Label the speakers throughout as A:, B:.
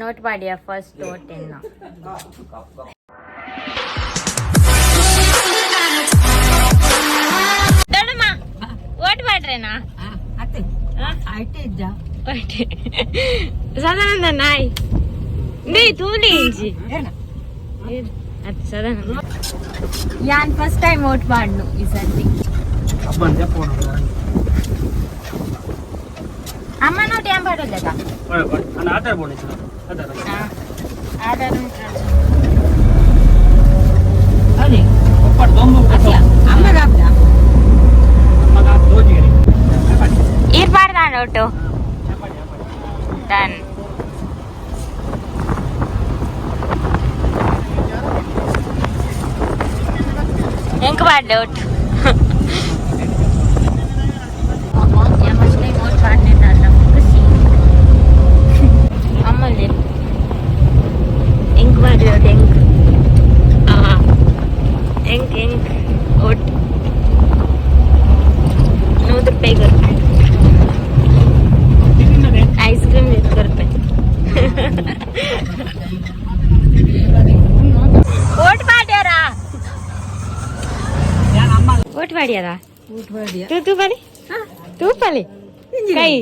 A: Note ಮಾಡಿಯ first ಓಟೆನ್ನ ದೊಡ್ಡಮ್ಮ vote ಮಾಡ್ರೇನಾ Sadananda ನಾಯ್ ನೀ ತೂಲಿ ಇಂಚಿ ಅದು ಸದಾನಂದ ಯಾನ್ ಫಸ್ಟ್ ಟೈಮ್ ಓಟ್ ಮಾಡ್ನು ಈ ಸರ್ತಿ ಅಮ್ಮ ನೋಟ್ ಏನ್ ಮಾಡೋದ ಆಧಾರ್ ಇರ್ಬಾರ್ದ ನೋಟು ಡನ್ ಹೆಂಗ್ ಮಾಡ್ಲಿ ಒಟ್ಟು ಅಮ್ಮಲ್ಲಿ ಹೆಂಗ್ ಮಾಡ್ಲಿ ಒಟ್ಟು ಹೆಂಗ್ ಒಟ್ಟು ₹100 ಐಸ್ ಕ್ರೀಮ್ ₹100 ಓಟ್ ಮಾಡ್ಯಾರ ಓಟ್ ಮಾಡ್ಯಾರ ತೂಪಲಿ ಕೈ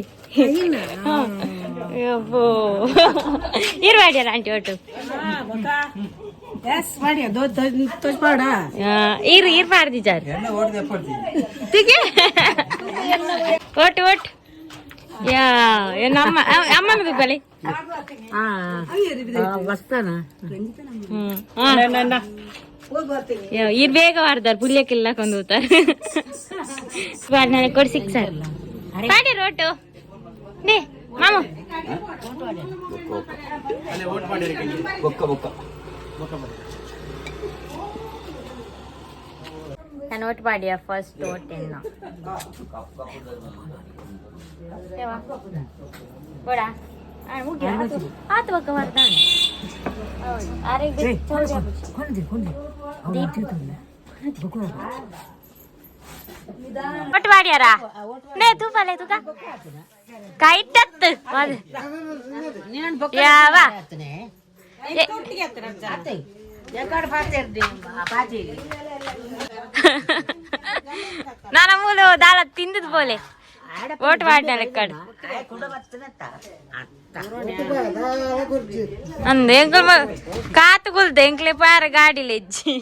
A: ಅಪ್ಪೋ ಇರ್ ಮಾಡ್ಯಾರ ಆಂಟಿ ಒಟ್ಟು ಇರ್ ಮಾಡ್ದಿ ಜಾರ್ ಓಟ್ ಓಟ್ ಯಾ ನಮ್ಮ ಅಮ್ಮನ ತೂಪಲಿ ಇರ್ ಬೇಗ ಮಾಡ್ತಾರೆ ಪುಲ್ಯಕ್ಕೆಲ್ಲ ಕೊಂದು ಹೋಗ್ತಾರೆ ನನಗೆ ಕೊಡಿ ಸಿಕ್ಸರ್ ಪಾಡಿ ರೋಟು ನೇ ಮಾಮ ನಾನು ಓಟ್ ಮಾಡಿಯ ಫಸ್ಟ್ ಓಟೆನ್ನ ಬೋಡ ಆತು ಬಕ್ಕ ಮಾಡ್ತಾನೆ ಓಟ್ ಮಾಡ್ಯಾರ ನೇ ತೂಪಲೆ ತುಕ ಕೈಟತ್ತು ಯಾವ ನಾನು ಮೂಲು ದಾಳ ತಿಂದದ್ ಬೋಲೆ ಓಟ್ ಮಾಡ್ಯಾರ ಕಡೆ ಅಂದ ಎಂಕಲ್ ಕಾತು ಕುಲ್ದ ಎಂಕ್ಲೆ ಪಾರ ಗಾಡಿಲಿ ಹೆಜ್ಜಿ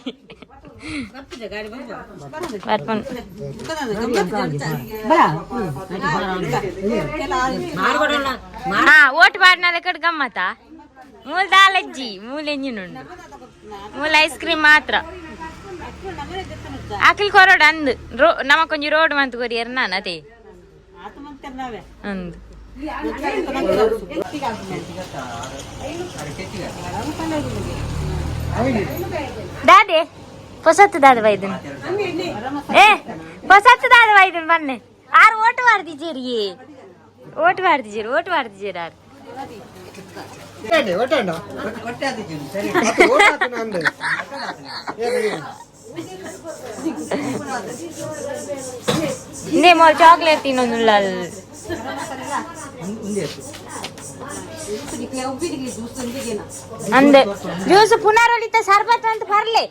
A: ಓಟ್ ಮಾಡ್ನಾಲೆ ಕಡೆ ಗಮ್ಮತ್ತ ಮೂಲ ದಾಲಜ್ಜಿ ಮೂಲ ಎಂಜಿನುಂಡು ಮೂಲ ಐಸ್ ಕ್ರೀಮ್ ಮಾತ್ರ ಆಕಲ್ ಕೊರೋಡ್ ಅಂದ್ ನಮ ಕೊಂಚ ರೋಡ್ ಮಂತ್ ಕೊರಿಯರ್ ನಾನು ಅದೇ ಅಂದ್ ದಾದೆ ಹೊಸತ್ತು ದಾದ ವೈದ್ಯನ್ ಹೊಸತ್ತು ದಾದ ವೈದ್ಯನ್ ಬನ್ನೆ ಆರು ಓಟ್ ಮಾಡ್ದಿದ್ದೀರಿ ಓಟ್ ಮಾಡ್ದಿದ್ದೀರಿ ಆರು ನೇಮೋ ಚಾಕ್ಲೇಟ್ ತಿನ್ನೋದಿಲ್ಲ ಅಂದೆ ಜ್ಯೂಸ್ ಪುನರೊಳಿತ ಸರ್ಬತ್ ಅಂತ ಬರ್ಲೆ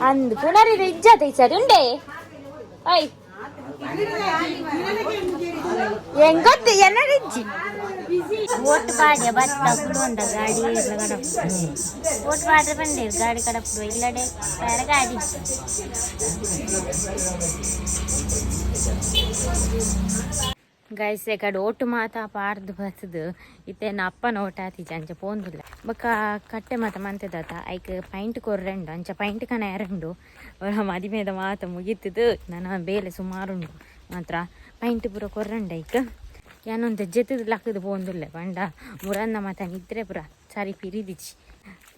A: ಅಂದ್ ಪುನರಿದ ಇಜ್ಜತ ಸರಿ ಉಂಡೆ ಐ ಹೆಂಗ್ ಗೊತ್ತು ಎನ್ನರಿಜ್ಜಿ ಓಟ್ ಪಾಡ್ಯ ಬತ್ತ ಕುಡುವಂತ ಗಾಡಿ ಓಟ್ ಪಾಡ್ರೆ ಬಂದೆ ಗಾಡಿ ಕಡಪು ಇಲ್ಲಡೆ ಬೇರೆ ಗಾಡಿ ಗೈಸ್ ಕಡೆ ಓಟು ಮಾತಾ ಪಾರ್ದು ಬರ್ತದು ಇತ್ತೇನು ಅಪ್ಪನ ಓಟ್ ಆತೀಚ ಅಂಚ ಪೋಂದಿಲ್ಲ ಬೊಕ್ಕ ಕಟ್ಟೆ ಮಾತ ಮಂತದಾತ ಐಕ್ ಪೈಂಟ್ ಕೊರ್ರೆಂಡು ಅಂಚ ಪೈಂಟ್ ಕನ ಎರಂಡು ಅವರ ಮದಿಮೇದ ಮಾತ ಮುಗಿತದು ನನ್ನ ಬೇಲೆ ಸುಮಾರುಂಡು ಮಾತ್ರ ಪೈಂಟ್ ಪೂರ ಕೊರ್ರೆಂಡು ಐಕ್ ಯಾನೊಂದು ಜೆತ್ತದು ಲಕ್ಕದು ಪೋಂದಿಲ್ಲ ಪಂಡ ಮುರನ್ನ ಮಾತ ನಿದ್ರೆ ಪುರ ಸರಿ ಪಿರಿದಿಚ್ಚಿ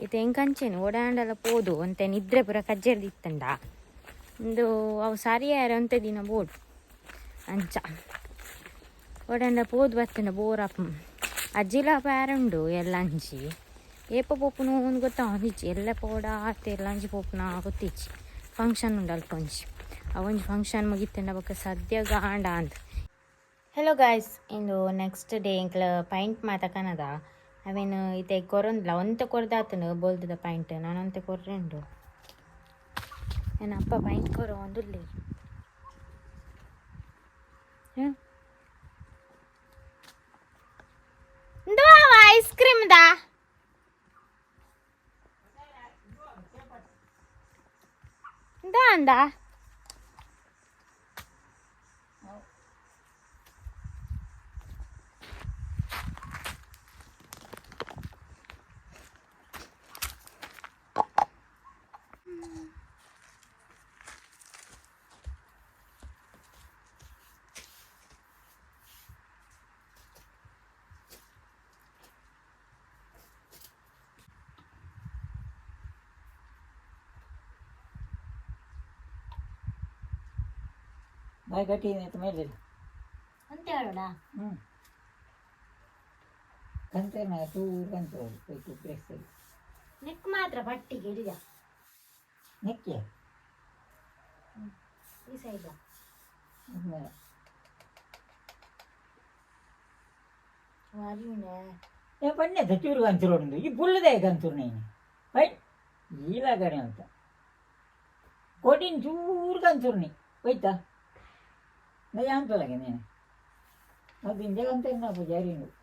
A: ಇದು ಹೆಂಗಂಚೇನು ಓಡಾಂಡೆಲ್ಲ ಪೋದು ಅಂತೆ ನಿದ್ರೆ ಪುರ ಕಜ್ಜೆರ್ದಿತ್ತಂಡ ಒಂದು ಅವು ಸರಿಯಾರ ಅಂತೆ ದಿನ ಬೋಡು ಅಂಚ ಒಡಂಡ ಪೋದು ಬರ್ತಂಡ ಬೋರಪ್ಪ ಅಜ್ಜಿಲ ಪ್ಯಾರಂಡು ಎಲ್ಲ ಅಂಚಿ ಏಪ ಪೋಪುನು ಒಂದು ಗೊತ್ತಾಗಿಚ್ಚಿ ಎಲ್ಲ ಪೋಡ ಆತೆ ಎಲ್ಲ ಅಂಚಿ ಪೋಪುನ ಗೊತ್ತಿಚ್ಚಿ ಫಂಕ್ಷನ್ ಉಂಡು ಅಲ್ಪ ಒಂಜಿ ಅವೊಂಜಿ ಫಂಕ್ಷನ್ ಮುಗಿತಂಡ ಬೊಕ್ಕ ಸದ್ಯ ಗಾಂಡ ಅಂತ ಹೆಲೋ ಗಾಯ್ಸ್, ಇಂದು ನೆಕ್ಸ್ಟ್ ಡೇ ಇಂಕ್ಲ ಪೈಂಟ್ ಮಾತಕನದ ಅವೇನು ಇತ್ತೆ ಕೊರೊಂದಿಲ್ಲ ಒಂತೆ ಕೊರ್ದಾತನು ಬೋಲ್ದದ ಪೈಂಟ್ ನಾನೊಂತೆ ಕೊರ್ರೆಂಡು ನನ್ನ ಅಪ್ಪ ಪೈಂಟ್ ಕೊರೋ ಒಂದುಲ್ಲಿ ಐಸ್ ಕ್ರೀಮ್ ದಾ ಅಂದ
B: ಬಾಯಿ ಗಟ್ಟಿ ಅಂತ ಮೇಲೆ
A: ಅಂತ ಹೇಳೋಣ
B: ಕಂತೇನ ಟೂರ್ ಕಂತು ಹೋಯ್ತು ಪ್ಲೇಸ್
A: ನೆಕ್ ಮಾತ್ರ ಬಟ್ಟಿಗೆ ಹಿಡಿದ
B: ನೆಕ್ಕೆ
A: ಈ ಸೈಡ್
B: ಏ ಪಣ್ಣೆ ಚೂರು ಕಂತೂರು ಉಂಟು ಈ ಬುಲ್ಲದೆ ಕಂತೂರು ನೀನು ಬೈ ಈಲಾಗಡೆ ಅಂತ ಕೊಟ್ಟಿನ ಚೂರು ಕಂತೂರು ನೀ ಹೋಯ್ತಾ ನಾ ಯಾಂತೊಳಗೆ ನೀನು ಅದು ಇಂಜೆ ಕಂತ ನಾ ಪೂಜಾರಿ ನೀವು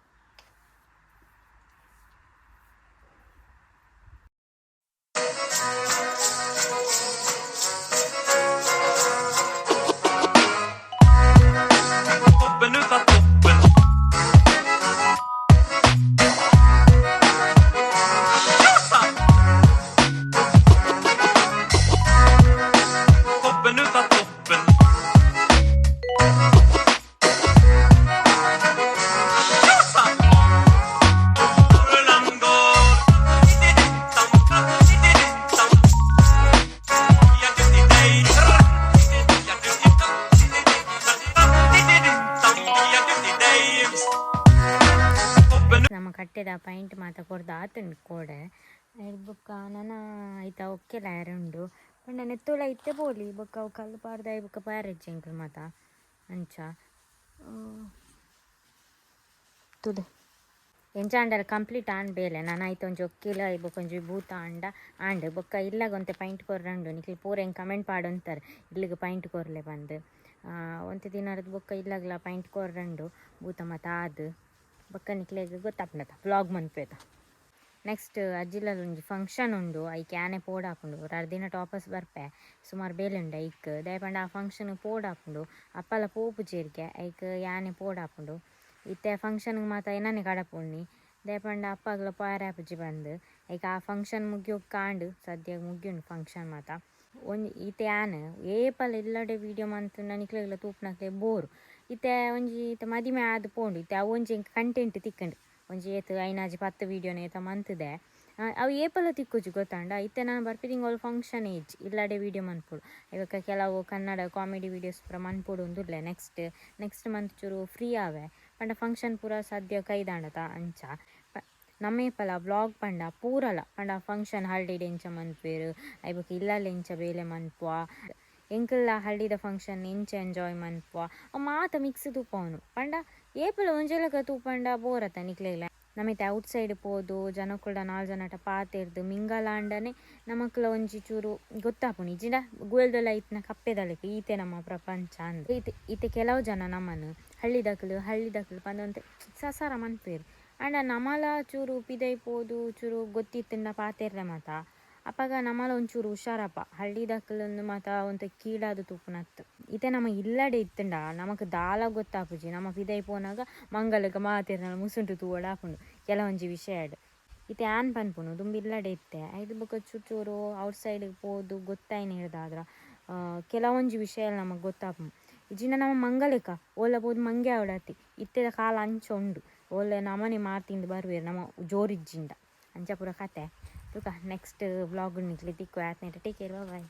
A: ನಮ್ಮ ಕಟ್ಟೆದ ಪೈಂಟ್ ಮಾತ ಕೊಡ್ದು ಆತುಂಡು ಕೋಡೆ ಬೊಕ್ಕ ನನ್ನ ಐತ ಒಕ್ಕೆಲ ಎರುಂಡು ಪಂಡ ನೆತ್ತೋಲ ಇತ್ತೆ ಬೋಲಿ ಬೊಕ್ಕ ಅವು ಕಲ್ಲು ಪಾಡ್ದ ಬೊಕ್ಕ ಪಾರೆಜ್ಜಿ ಅಂಕಲ್ ಮಾತ ಅಂಚ ತುಲೆ ಎಂಚಾಂಡರ ಕಂಪ್ಲೀಟ್ ಆಂಡ್ ಬೇಲೆ ನಾನು ಆಯ್ತು ಒಂಜಿ ಒಕ್ಕಿಲ ಬೊಕ್ಕ ಒಂಜಿ ಬೂತ ಆಂಡ್ ಬೊಕ್ಕ ಇಲ್ಲಾಗ ಒಂತೆ ಪೈಂಟ್ ಕೊರ್ರಂಡು ನಿಖಿಲ್ ಪೂರ ಹೆಂಗೆ ಕಮೆಂಟ್ ಪಾಡೊಂತಾರೆ ಇಲ್ಲಿಗೆ ಪೈಂಟ್ ಕೊರ್ಲೆ ಬಂದು ಒಂತೆ ದಿನದ ಬೊಕ್ಕ ಇಲ್ಲಾಗಲ ಪೈಂಟ್ ಕೊರ್ರಂಡು ಬೂತ ಮಾತ ಆದು ಬೊಕ್ಕ ನಿಕ್ಲೆಗ್ ಗೊತ್ತಾಪುಂಡತ ವ್ಲಾಗ್ ಮನ್ಪೇದ ನೆಕ್ಸ್ಟ್ ಅಜ್ಜಿಲಲ್ಲಿ ಒಂಜಿ ಫಂಕ್ಷನ್ ಉಂಡು ಐಕೆ ಆನೆ ಪೋಡಾಪುಂಡು ದಿನ ಟಾಪಸ್ ಬರ್ಪೆ ಸುಮಾರು ಬೇಲೆಂಡು ಐಕ್ ದಯಪಂಡ ಆ ಫಂಕ್ಷನ್ ಪೋಡಾಪುಂಡು ಅಪ್ಪಲ ಪೋಪು ಚೇರ್ಗೆ ಐಕ್ ಯಾನೆ ಪೋಡಾಪುಂಡು ಇತ್ತೆ ಫಂಕ್ಷನ್ಗೆ ಮಾತ ಏನಾನೆ ಕಡಪುಣ್ಣಿ ದಯಪಂಡ ಅಪ್ಪಗ್ಲ ಪಾರಾಪುಜಿ ಬಂದು ಐಕ ಆ ಫಂಕ್ಷನ್ ಮುಗಿಯೋ ಕಾಂಡು ಸದ್ಯ ಮುಗಿಯುಂಡು ಫಂಕ್ಷನ್ ಮಾತ ಒಂಜಿ ಈತೆ ಆನೆ ಏಪಲ ಇಲ್ಲಡೆ ವೀಡಿಯೋ ಮಂತು ನನಿಕ್ಲೆಗ್ಲ ತೂಪ್ನಕ್ಲೆ ಬೋರು ಇತ್ತೆ ಒಂಜಿ ಇತ್ತೆ ಮದಿಮೆ ಆದ್ ಪೋಂಡು ಇತ್ತೆ ಅವು ಒಂಜಿ ಕಂಟೆಂಟ್ ತಿಕ್ಕಂಡು ಒಂಜಿ ಏತು ಐನಾಜಿ 10 ವೀಡಿಯೋನ ಏತ ಮಂತದೆ ಅವು ಏಪಲ ತಿಕ್ಕೋಜಿ ಗೊತ್ತಾಂಡ ಇತ್ತೆ ನಾನು ಬರ್ಪಿದಿಂಗ್ ಅವ್ಳು ಫಂಕ್ಷನ್ ಏಜ್ ಇಲ್ಲಡೆ ವೀಡಿಯೋ ಮನ್ಪೋಡು ಇವಾಗ ಕೆಲವು ಕನ್ನಡ ಕಾಮಿಡಿ ವೀಡಿಯೋಸ್ ಪೂರ ಮನ್ಪೋಡು ಒಂದುಲ್ಲೆ ನೆಕ್ಸ್ಟ್ ಮಂತ್ ಚೂರು ಫ್ರೀ ಆವೆ ಪಂಡ ಫಂಕ್ಷನ್ ಪೂರ ಸದ್ಯ ಕೈದಾಂಡತ ಅಂಚ ನಮ್ಮೇಪಲ ವ್ಲಾಗ್ ಪಂಡ ಪೂರಲ ಪಂಡ ಫಂಕ್ಷನ್ ಹಳ್ಳಿಡೆ ಎಂಚ ಮನ್ಪೇರು ಐಬಕ್ಕೆ ಇಲ್ಲಲ್ಲಿ ಎಂಚ ಬೇಲೆ ಮನ್ಪುವ ಎಂಕಲ್ಲ ಹಳ್ಳಿದ ಫಂಕ್ಷನ್ ಎಂಚ ಎಂಜಾಯ್ ಮನ್ಪುವ ಅವು ಮಾತ ಮಿಕ್ಸ್ ತೂಪವನು ಪಂಡ ಏಪಲ ಒಂಜೆಲಕ ತೂಪಂಡ ಬೋರತ ನಿಕ್ಲೆಗ್ಲ ನಮಿತೆ ಔಟ್ ಸೈಡ್ ಪೋದು ಜನಕ್ಕುಲ್ಡ 4 ಜನಟ ಪಾತೆರ್ದು ಮಿಂಗಲಾಂಡನೆ ನಮಕ್ಲ ಒಂಜಿ ಚೂರು ಗೊತ್ತಾಪುನಿ ಇಜಿಂಡ ಗುಯಲ್ದೊಲ ಇತ್ನ ಕಪ್ಪೆದಳಕ ಈತೆ ನಮ್ಮ ಪ್ರಪಂಚ ಅಂದ್ ಈತೆ ಕೆಲವು ಜನ ನಮ್ಮನ್ನು ಹಳ್ಳಿದಕ್ಲು ಪಂದೊಂತೆ ಸಸಾರ ಮನ್ಪೇರು ಅಂಡ ನಮಲ ಚೂರು ಪಿದೈ ಪೋದು ಚೂರು ಗೊತ್ತಿತ್ತಂಡ ಪಾತೆರ್ರೆ ಮಾತ ಅಪ್ಪಾಗ ನಮ್ಮಲ ಒಂಚೂರು ಹುಷಾರಪ್ಪ ಹಳ್ಳಿದಕ್ಲೊಂದು ಮಾತ ಒಂತೆ ಕೀಳಾದು ತೂಪುನತ್ತು ಇತ್ತೆ ನಮ್ಮ ಇಲ್ಲಡೆ ಇತ್ತಂಡ ನಮಕ್ ದಾಲ ಗೊತ್ತಾಪುಜಿ ನಮ್ಮ ಪಿದೈ ಪೋನಾಗ ಮಂಗಲಗ ಮಾತೆರ್ನ ಮುಸುಂಟು ತೂವಡಾಪುಂಡು ಕೆಲವೊಂಜಿ ವಿಷಯಡ್ ಇತ್ತೆ ಆನ್ ಪನ್ಪುನು ದುಂಬು ಇಲ್ಲಡೆ ಇತ್ತೆ ಐದು ಬೊಕ್ಕ ಚೂರು ಔಟ್ ಸೈಡ್ ಪೋದು ಗೊತ್ತಾಯ್ನ ಹೇಳ್ದಾದ್ರ ಕೆಲವೊಂಜಿ ವಿಷಯ ನಮಗೆ ಗೊತ್ತಾಪು ಇಜಿಂದ ನಮ್ಮ ಮಂಗಲಿಕ ಓಲ ಬೋದು ಮಂಗೆ ಅವಡತಿ ಇತ್ತೆದ ಕಾಲ ಅಂಚ ಉಂಡು ಓಲೆ ನಮನೆ ಮಾರ್ತಿಂದು ಬರ್ವೇರು ನಮ್ಮ ಜೋರಿಜ್ಜಿಂದ ಅಂಚ ಪೂರ ಕತೆ ತುಕ ನೆಕ್ಸ್ಟ್ ವ್ಲಾಗ್ ನಿಕ್ಲಿ ತಿಕ್ಕು ಆತ್ನೇಟ ಟೇಕ್ ಕೇರ್ ಬಾಯ್.